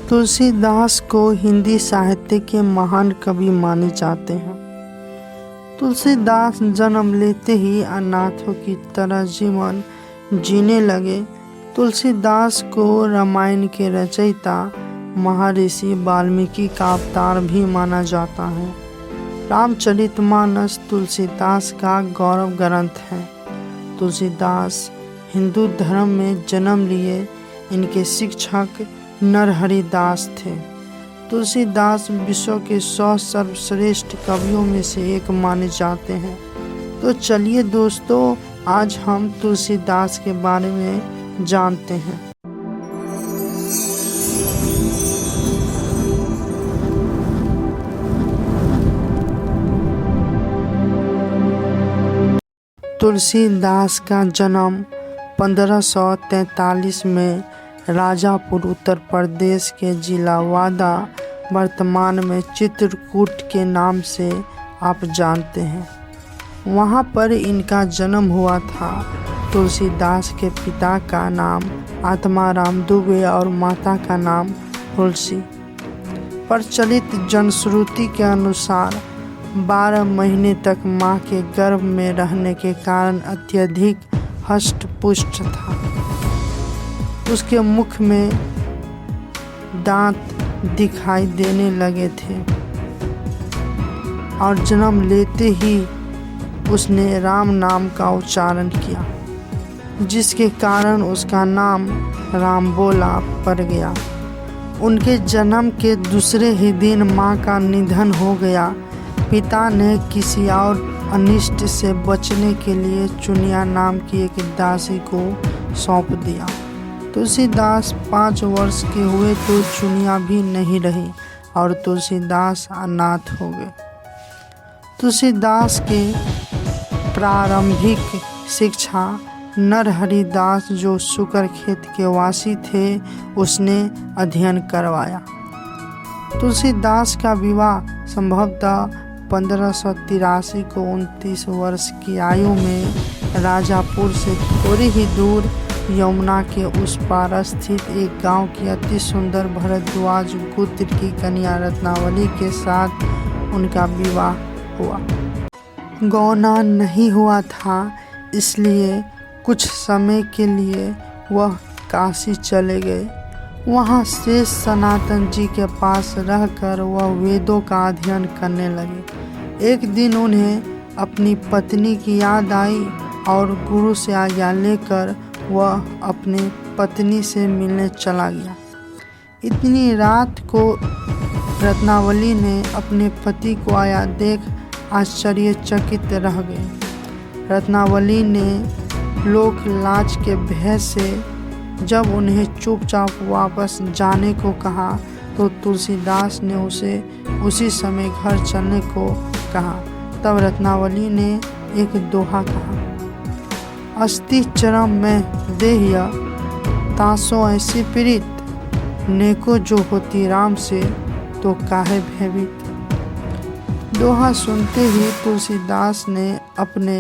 तुलसीदास को हिंदी साहित्य के महान कवि माने जाते हैं। तुलसीदास जन्म लेते ही अनाथों की तरह जीवन जीने लगे। तुलसीदास को रामायण के रचयिता महर्षि वाल्मीकि का अवतार भी माना जाता है। रामचरितमानस तुलसीदास का गौरव ग्रंथ है। तुलसीदास हिंदू धर्म में जन्म लिए। इनके शिक्षक नरहरि दास थे। तुलसीदास विश्व के 100 सर्वश्रेष्ठ कवियों में से एक माने जाते हैं। तो चलिए दोस्तों, आज हम तुलसीदास के बारे में जानते हैं। तुलसीदास का जन्म 1543 में राजापुर उत्तर प्रदेश के जिला वादा, वर्तमान में चित्रकूट के नाम से आप जानते हैं, वहाँ पर इनका जन्म हुआ था। तुलसीदास के पिता का नाम आत्माराम दुबे और माता का नाम तुलसी। प्रचलित जनश्रुति के अनुसार 12 महीने तक माँ के गर्भ में रहने के कारण अत्यधिक हष्ट पुष्ट था। उसके मुख में दांत दिखाई देने लगे थे और जन्म लेते ही उसने राम नाम का उच्चारण किया, जिसके कारण उसका नाम रामबोला पड़ गया। उनके जन्म के दूसरे ही दिन मां का निधन हो गया। पिता ने किसी और अनिष्ट से बचने के लिए चुनिया नाम की एक दासी को सौंप दिया। तुलसीदास 5 वर्ष के हुए तो चुनिया भी नहीं रही और तुलसीदास अनाथ हो गए। तुलसीदास के प्रारंभिक शिक्षा नरहरि दास, जो शुक्रखेत के वासी थे, उसने अध्ययन करवाया। तुलसीदास का विवाह संभवतः 1583 को 29 वर्ष की आयु में राजापुर से थोड़ी ही दूर यमुना के उस पार स्थित एक गांव की अति सुंदर भरद्वाज गोत्र की कन्या रत्नावली के साथ उनका विवाह हुआ। गौना नहीं हुआ था, इसलिए कुछ समय के लिए वह काशी चले गए। वहाँ शेष सनातन जी के पास रहकर वह वेदों का अध्ययन करने लगे। एक दिन उन्हें अपनी पत्नी की याद आई और गुरु से आज्ञा लेकर वह अपने पत्नी से मिलने चला गया। इतनी रात को रत्नावली ने अपने पति को आया देख आश्चर्यचकित रह गई। रत्नावली ने लोक लाज के भय से जब उन्हें चुपचाप वापस जाने को कहा तो तुलसीदास ने उसे उसी समय घर चलने को कहा। तब रत्नावली ने एक दोहा कहा, अस्ति चरम में देह्य तासो ऐसी पीड़ित, नेको जो होती राम से तो काहे भयभीत। दोहा सुनते ही तुलसीदास ने अपने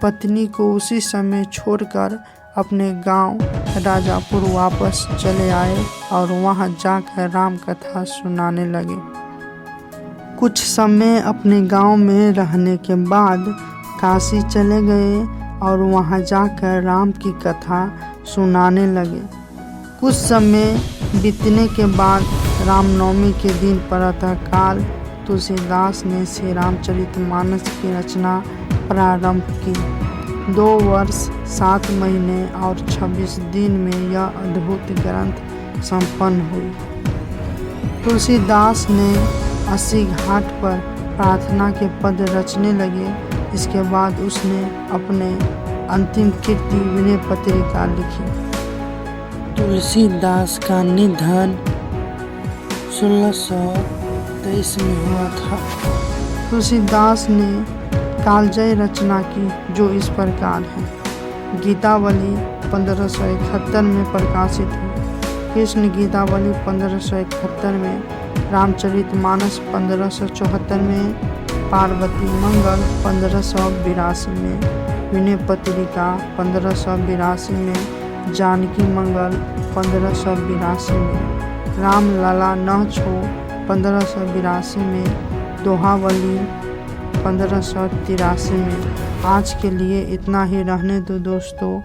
पत्नी को उसी समय छोड़कर अपने गांव राजापुर वापस चले आए और वहां जाकर राम कथा सुनाने लगे। कुछ समय अपने गांव में रहने के बाद काशी चले गए और वहां जाकर राम की कथा सुनाने लगे। कुछ समय बीतने के बाद रामनवमी के दिन प्रातःकाल तुलसीदास ने श्री रामचरितमानस की रचना प्रारंभ की। 2 वर्ष 7 महीने और 26 दिन में यह अद्भुत ग्रंथ संपन्न हुई। तुलसीदास ने 80 घाट पर प्रार्थना के पद रचने लगे। इसके बाद उसने अपने अंतिम कृति विनय पत्रिका लिखी। तुलसीदास का निधन 1623 में हुआ था। तुलसीदास ने कालजयी रचना की, जो इस प्रकार है। गीतावली 1571 में प्रकाशित हुई। कृष्ण गीतावली 1571 में, रामचरितमानस 1574 में, पार्वती मंगल 1582 में, विनय पत्रिका 1582 में, जानकी मंगल 1582 में, राम लला न छो 1582 में, दोहावली 1583 में। आज के लिए इतना ही रहने दो दोस्तों।